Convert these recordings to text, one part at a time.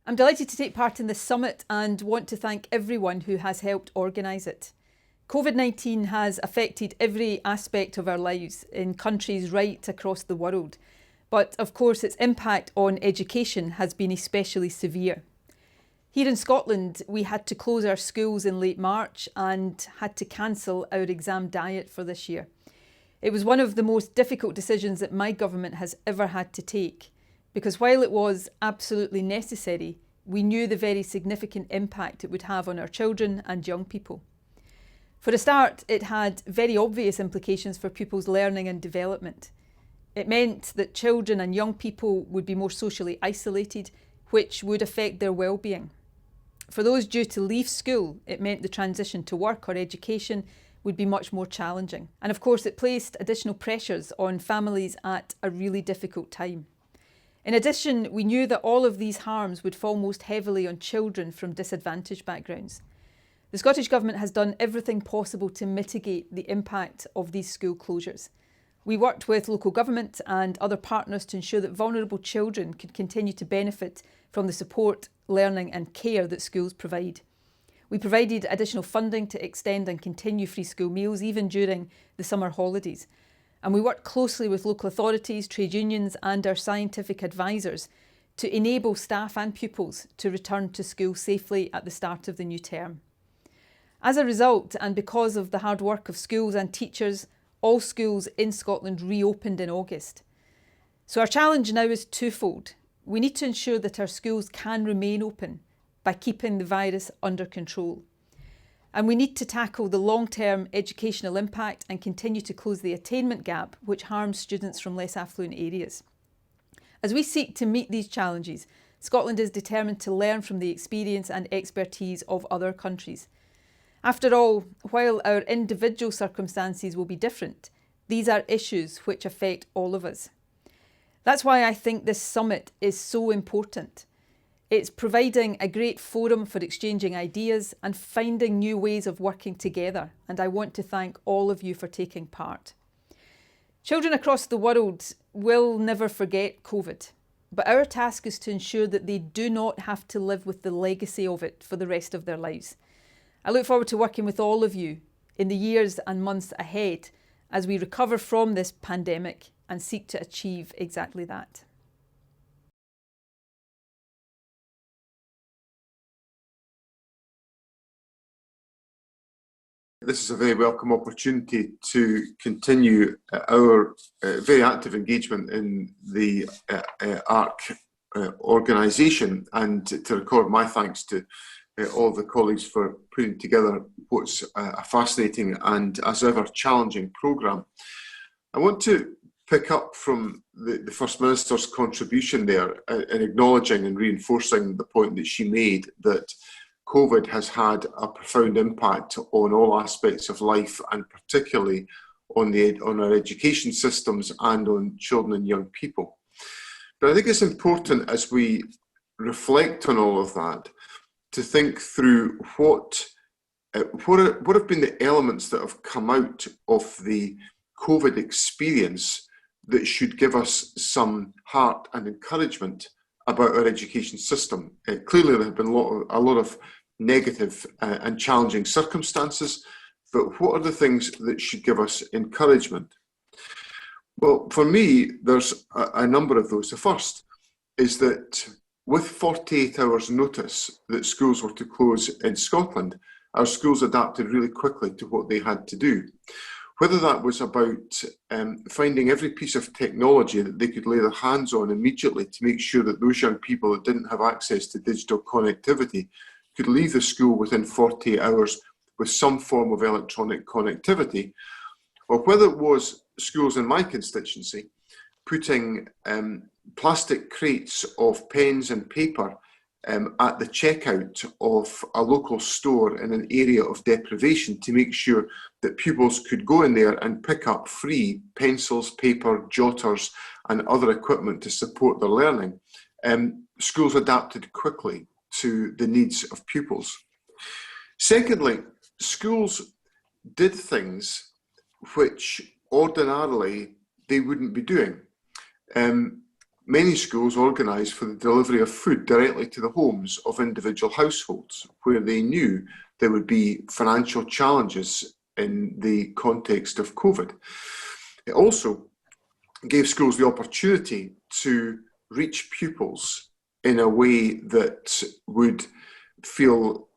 I'm delighted to take part in this summit and want to thank everyone who has helped organise it. COVID-19 has affected every aspect of our lives in countries right across the world, but of course its impact on education has been especially severe. Here in Scotland, we had to close our schools in late March and had to cancel our exam diet for this year. It was one of the most difficult decisions that my government has ever had to take, because while it was absolutely necessary, we knew the very significant impact it would have on our children and young people. For a start, it had very obvious implications for pupils' learning and development. It meant that children and young people would be more socially isolated, which would affect their well-being. For those due to leave school, it meant the transition to work or education would be much more challenging. And of course, it placed additional pressures on families at a really difficult time. In addition, we knew that all of these harms would fall most heavily on children from disadvantaged backgrounds. The Scottish Government has done everything possible to mitigate the impact of these school closures. We worked with local government and other partners to ensure that vulnerable children could continue to benefit from the support, learning and care that schools provide. We provided additional funding to extend and continue free school meals even during the summer holidays. And we worked closely with local authorities, trade unions and our scientific advisors to enable staff and pupils to return to school safely at the start of the new term. As a result, and because of the hard work of schools and teachers, all schools in Scotland reopened in August. So our challenge now is twofold. We need to ensure that our schools can remain open by keeping the virus under control. And we need to tackle the long-term educational impact and continue to close the attainment gap, which harms students from less affluent areas. As we seek to meet these challenges, Scotland is determined to learn from the experience and expertise of other countries. After all, while our individual circumstances will be different, these are issues which affect all of us. That's why I think this summit is so important. It's providing a great forum for exchanging ideas and finding new ways of working together, and I want to thank all of you for taking part. Children across the world will never forget COVID, but our task is to ensure that they do not have to live with the legacy of it for the rest of their lives. I look forward to working with all of you in the years and months ahead as we recover from this pandemic and seek to achieve exactly that. This is a very welcome opportunity to continue our very active engagement in the ARC organisation, and to record my thanks to all the colleagues for putting together what's a fascinating and, as ever, challenging programme. I want to pick up from the First Minister's contribution there in acknowledging and reinforcing the point that she made that COVID has had a profound impact on all aspects of life, and particularly on our education systems and on children and young people. But I think it's important, as we reflect on all of that, to think through what have been the elements that have come out of the COVID experience that should give us some heart and encouragement about our education system. Clearly there have been a lot of negative and challenging circumstances, but what are the things that should give us encouragement? Well, for me, there's a number of those. The first is that with 48 hours notice that schools were to close in Scotland, our schools adapted really quickly to what they had to do. Whether that was about finding every piece of technology that they could lay their hands on immediately to make sure that those young people that didn't have access to digital connectivity could leave the school within 48 hours with some form of electronic connectivity, or whether it was schools in my constituency putting plastic crates of pens and paper at the checkout of a local store in an area of deprivation to make sure that pupils could go in there and pick up free pencils, paper, jotters and other equipment to support their learning. Schools adapted quickly to the needs of pupils. Secondly, schools did things which ordinarily they wouldn't be doing. many schools organised for the delivery of food directly to the homes of individual households where they knew there would be financial challenges in the context of COVID. It also gave schools the opportunity to reach pupils in a way that would feel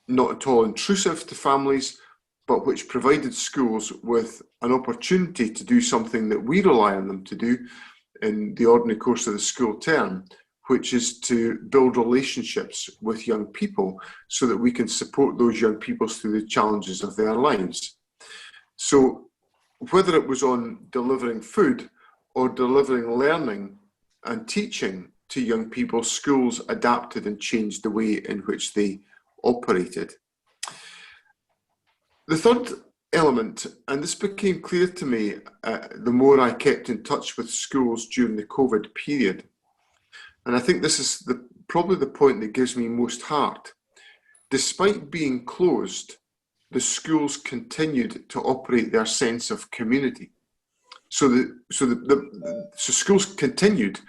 not at all intrusive to families, but which provided schools with an opportunity to do something that we rely on them to do in the ordinary course of the school term, which is to build relationships with young people so that we can support those young people through the challenges of their lives. So whether it was on delivering food or delivering learning and teaching to young people, schools adapted and changed the way in which they operated. The third element, and this became clear to me the more I kept in touch with schools during the COVID period, and I think this is probably the point that gives me most heart. Despite being closed, the schools continued to operate their sense of community. So schools continued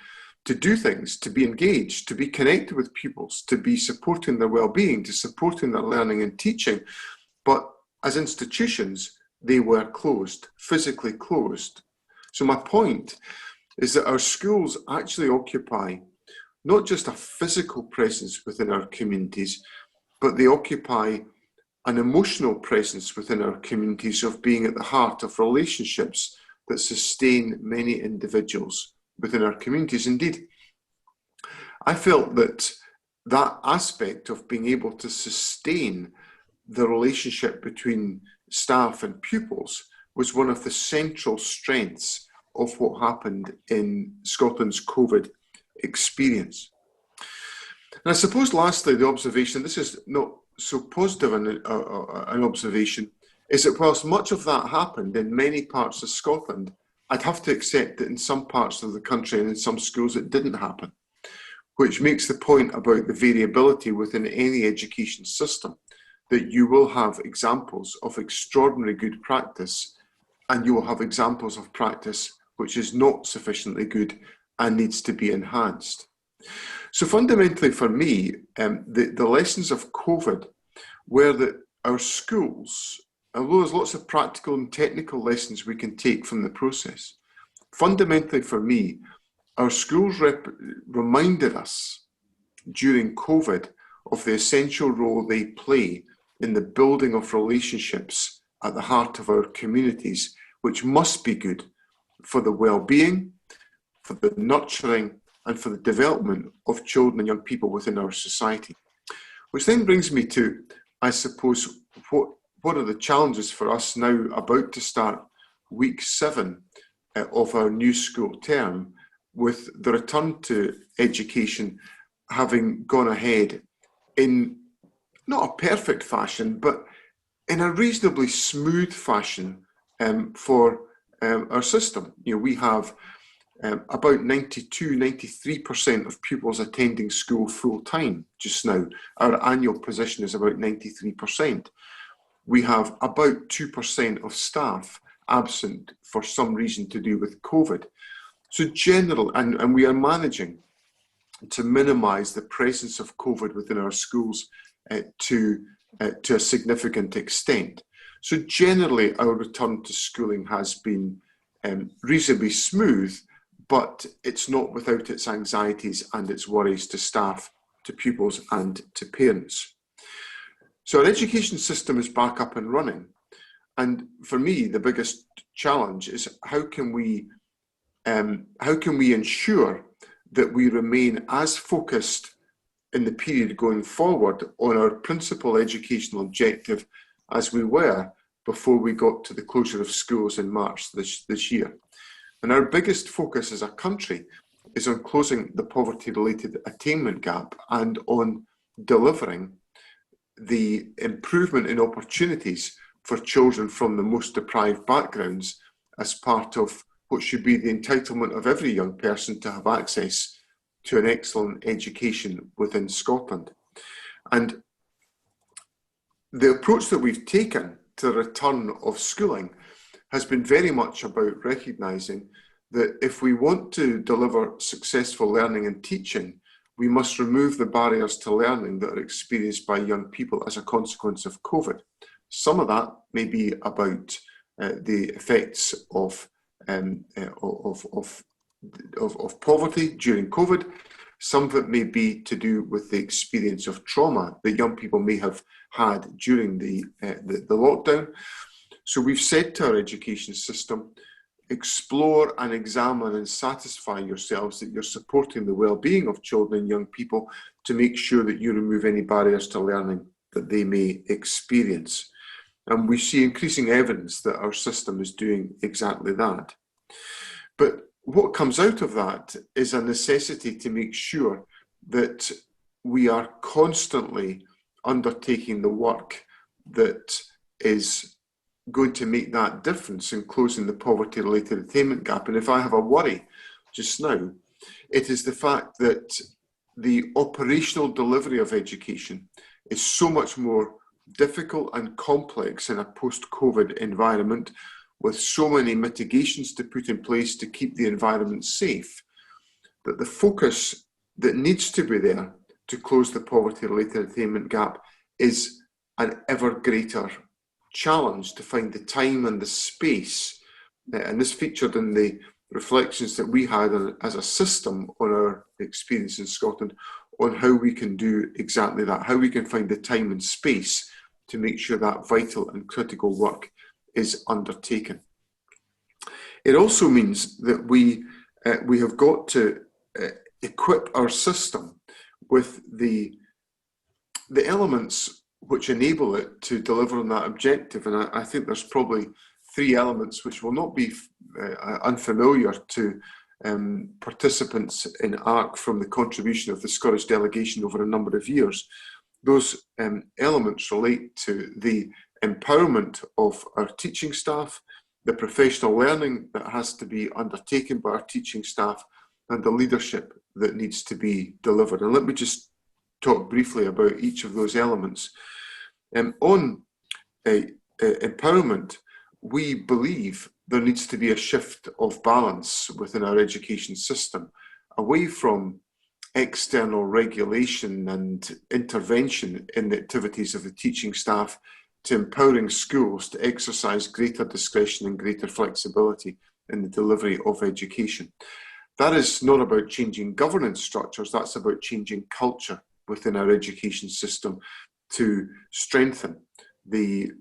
to do things, to be engaged, to be connected with pupils, to be supporting their well-being, to supporting their learning and teaching. But as institutions, they were closed, physically closed. So my point is that our schools actually occupy not just a physical presence within our communities, but they occupy an emotional presence within our communities of being at the heart of relationships that sustain many individuals within our communities. Indeed, I felt that that aspect of being able to sustain the relationship between staff and pupils was one of the central strengths of what happened in Scotland's COVID experience. And I suppose lastly, the observation, this is not so positive an observation, is that whilst much of that happened in many parts of Scotland, I'd have to accept that in some parts of the country and in some schools it didn't happen, which makes the point about the variability within any education system, that you will have examples of extraordinary good practice and you will have examples of practice which is not sufficiently good and needs to be enhanced. So fundamentally for me, the lessons of COVID were that our schools, although there's lots of practical and technical lessons we can take from the process, fundamentally for me, our schools reminded us during COVID of the essential role they play in the building of relationships at the heart of our communities, which must be good for the well-being, for the nurturing, and for the development of children and young people within our society. Which then brings me to, I suppose, what are the challenges for us now about to start week 7 of our new school term, with the return to education having gone ahead in not a perfect fashion, but in a reasonably smooth fashion for our system. You know, we have about 93% of pupils attending school full time just now. Our annual position is about 93%. We have about 2% of staff absent for some reason to do with COVID. So and we are managing to minimise the presence of COVID within our schools to a significant extent. So generally, our return to schooling has been reasonably smooth, but it's not without its anxieties and its worries to staff, to pupils and to parents. So our education system is back up and running. And for me, the biggest challenge is how can we ensure that we remain as focused in the period going forward on our principal educational objective as we were before we got to the closure of schools in March this year. And our biggest focus as a country is on closing the poverty-related attainment gap and on delivering the improvement in opportunities for children from the most deprived backgrounds as part of what should be the entitlement of every young person to have access to an excellent education within Scotland. And the approach that we've taken to the return of schooling has been very much about recognising that if we want to deliver successful learning and teaching, we must remove the barriers to learning that are experienced by young people as a consequence of COVID. Some of that may be about the effects of poverty during COVID. Some of it may be to do with the experience of trauma that young people may have had during the lockdown. So we've said to our education system, explore and examine and satisfy yourselves that you're supporting the well-being of children and young people to make sure that you remove any barriers to learning that they may experience. And we see increasing evidence that our system is doing exactly that. But what comes out of that is a necessity to make sure that we are constantly undertaking the work that is going to make that difference in closing the poverty-related attainment gap. And if I have a worry just now, it is the fact that the operational delivery of education is so much more difficult and complex in a post-COVID environment, with so many mitigations to put in place to keep the environment safe, that the focus that needs to be there to close the poverty-related attainment gap is an ever greater challenge to find the time and the space. And this featured in the reflections that we had as a system on our experience in Scotland on how we can do exactly that, how we can find the time and space to make sure that vital and critical work is undertaken. It also means that we have got to equip our system with the elements which enable it to deliver on that objective. And I think there's probably three elements which will not be unfamiliar to participants in ARC from the contribution of the Scottish delegation over a number of years. Those elements relate to the empowerment of our teaching staff, the professional learning that has to be undertaken by our teaching staff, and the leadership that needs to be delivered. And let me just talk briefly about each of those elements. On empowerment, we believe there needs to be a shift of balance within our education system, away from external regulation and intervention in the activities of the teaching staff to empowering schools to exercise greater discretion and greater flexibility in the delivery of education. That is not about changing governance structures, that's about changing culture within our education system to strengthen the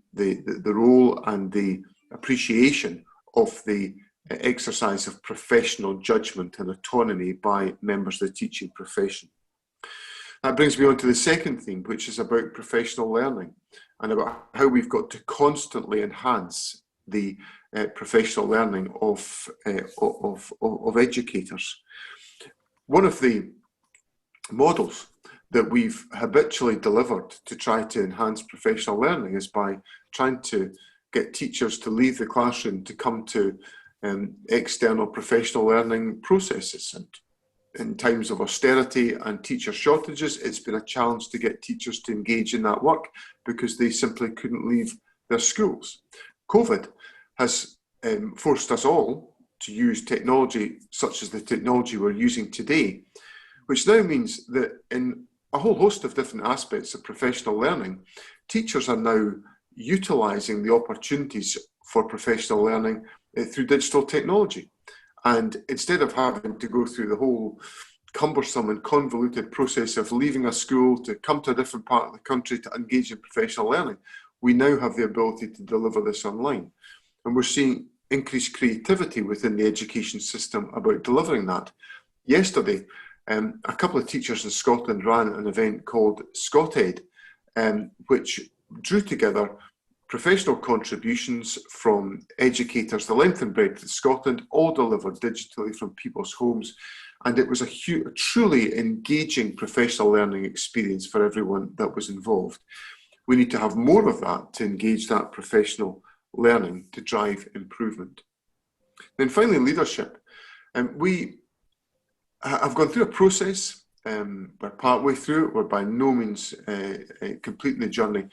role and the appreciation of the exercise of professional judgment and autonomy by members of the teaching profession. That brings me on to the second theme, which is about professional learning and about how we've got to constantly enhance the professional learning of educators. One of the models that we've habitually delivered to try to enhance professional learning is by trying to get teachers to leave the classroom to come to external professional learning processes. And in times of austerity and teacher shortages, it's been a challenge to get teachers to engage in that work because they simply couldn't leave their schools. COVID has forced us all to use technology such as the technology we're using today, which now means that in a whole host of different aspects of professional learning, teachers are now utilising the opportunities for professional learning through digital technology. And instead of having to go through the whole cumbersome and convoluted process of leaving a school to come to a different part of the country to engage in professional learning, we now have the ability to deliver this online. And we're seeing increased creativity within the education system about delivering that. Yesterday, a couple of teachers in Scotland ran an event called ScotEd, which drew together professional contributions from educators the length and breadth of Scotland, all delivered digitally from people's homes. And it was a truly engaging professional learning experience for everyone that was involved. We need to have more of that to engage that professional learning to drive improvement. Then finally, leadership. We have gone through a process, we're partway through it, we're by no means completing the journey,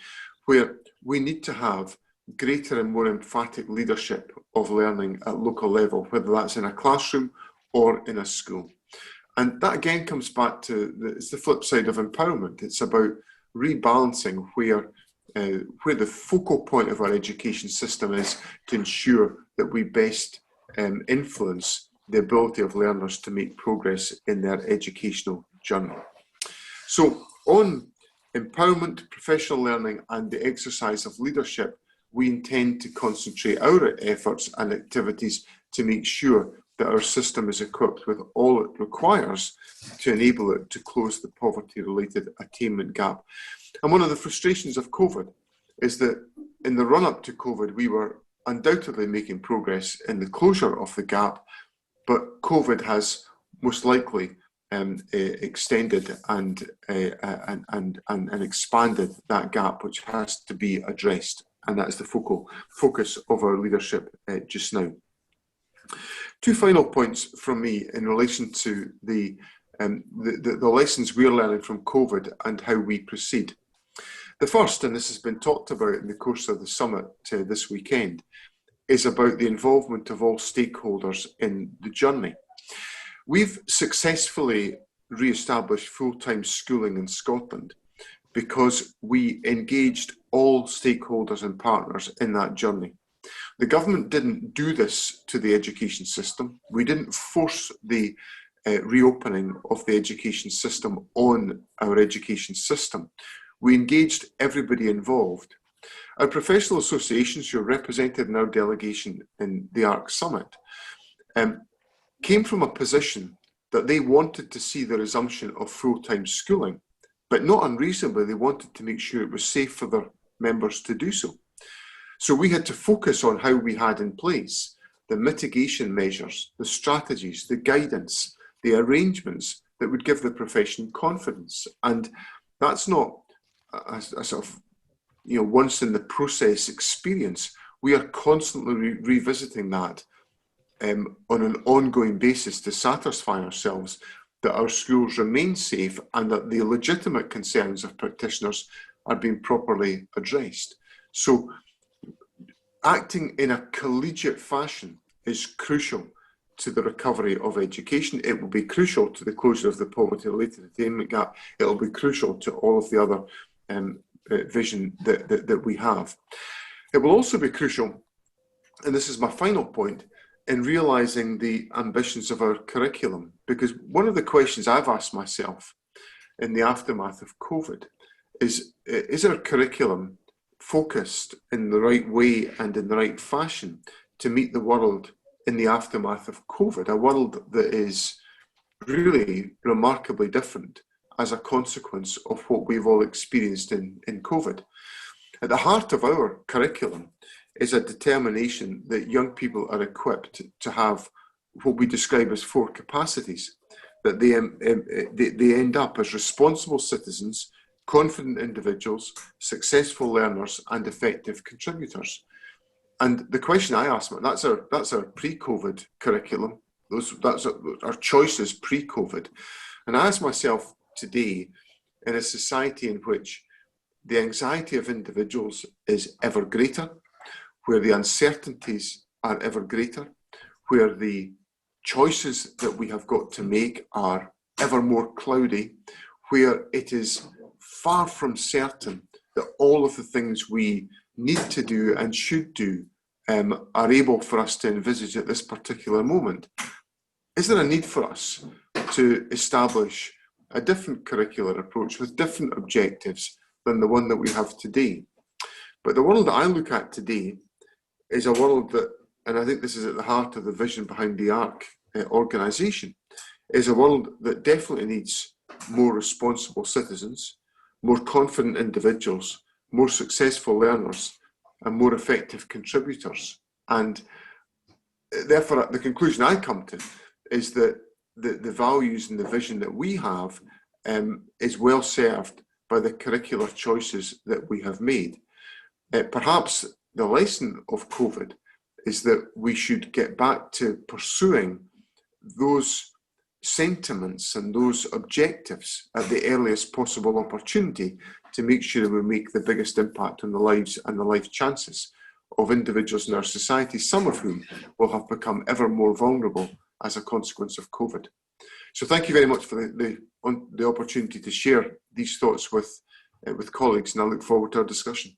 where we need to have greater and more emphatic leadership of learning at local level, whether that's in a classroom or in a school. And that again comes back to it's the flip side of empowerment. It's about rebalancing where the focal point of our education system is to ensure that we best influence the ability of learners to make progress in their educational journey. So on empowerment, professional learning and the exercise of leadership, we intend to concentrate our efforts and activities to make sure that our system is equipped with all it requires to enable it to close the poverty-related attainment gap. And one of the frustrations of COVID is that in the run-up to COVID, we were undoubtedly making progress in the closure of the gap, but COVID has most likely extended and expanded that gap, which has to be addressed. And that is the focus of our leadership just now. Two final points from me in relation to the lessons we're learning from COVID and how we proceed. The first, and this has been talked about in the course of the summit this weekend, is about the involvement of all stakeholders in the journey. We've successfully re-established full-time schooling in Scotland because we engaged all stakeholders and partners in that journey. The government didn't do this to the education system. We didn't force the reopening of the education system on our education system. We engaged everybody involved. Our professional associations, who are represented in our delegation in the ARC Summit, came from a position that they wanted to see the resumption of full-time schooling, but not unreasonably, they wanted to make sure it was safe for their members to do so. So we had to focus on how we had in place the mitigation measures, the strategies, the guidance, the arrangements that would give the profession confidence. And that's not a sort of, once in the process experience. We are constantly revisiting that on an ongoing basis to satisfy ourselves that our schools remain safe and that the legitimate concerns of practitioners are being properly addressed. So acting in a collegiate fashion is crucial to the recovery of education. It will be crucial to the closure of the poverty-related attainment gap. It will be crucial to all of the other vision that we have. It will also be crucial, and this is my final point, in realising the ambitions of our curriculum, because one of the questions I've asked myself in the aftermath of COVID is our curriculum focused in the right way and in the right fashion to meet the world in the aftermath of COVID, a world that is really remarkably different as a consequence of what we've all experienced in COVID. At the heart of our curriculum is a determination that young people are equipped to have what we describe as 4 capacities, that they end up as responsible citizens, confident individuals, successful learners, and effective contributors. And the question I ask, that's our pre-COVID curriculum. That's our choices pre-COVID. And I ask myself today, in a society in which the anxiety of individuals is ever greater, where the uncertainties are ever greater, where the choices that we have got to make are ever more cloudy, where it is far from certain that all of the things we need to do and should do are able for us to envisage at this particular moment. Is there a need for us to establish a different curricular approach with different objectives than the one that we have today? But the world that I look at today is a world that, and I think this is at the heart of the vision behind the ARC organisation, is a world that definitely needs more responsible citizens, more confident individuals, more successful learners, and more effective contributors. And therefore, the conclusion I come to is that the values and the vision that we have is well served by the curricular choices that we have made. Perhaps the lesson of COVID is that we should get back to pursuing those sentiments and those objectives at the earliest possible opportunity to make sure we make the biggest impact on the lives and the life chances of individuals in our society, some of whom will have become ever more vulnerable as a consequence of COVID. So thank you very much for the opportunity to share these thoughts with colleagues, and I look forward to our discussion.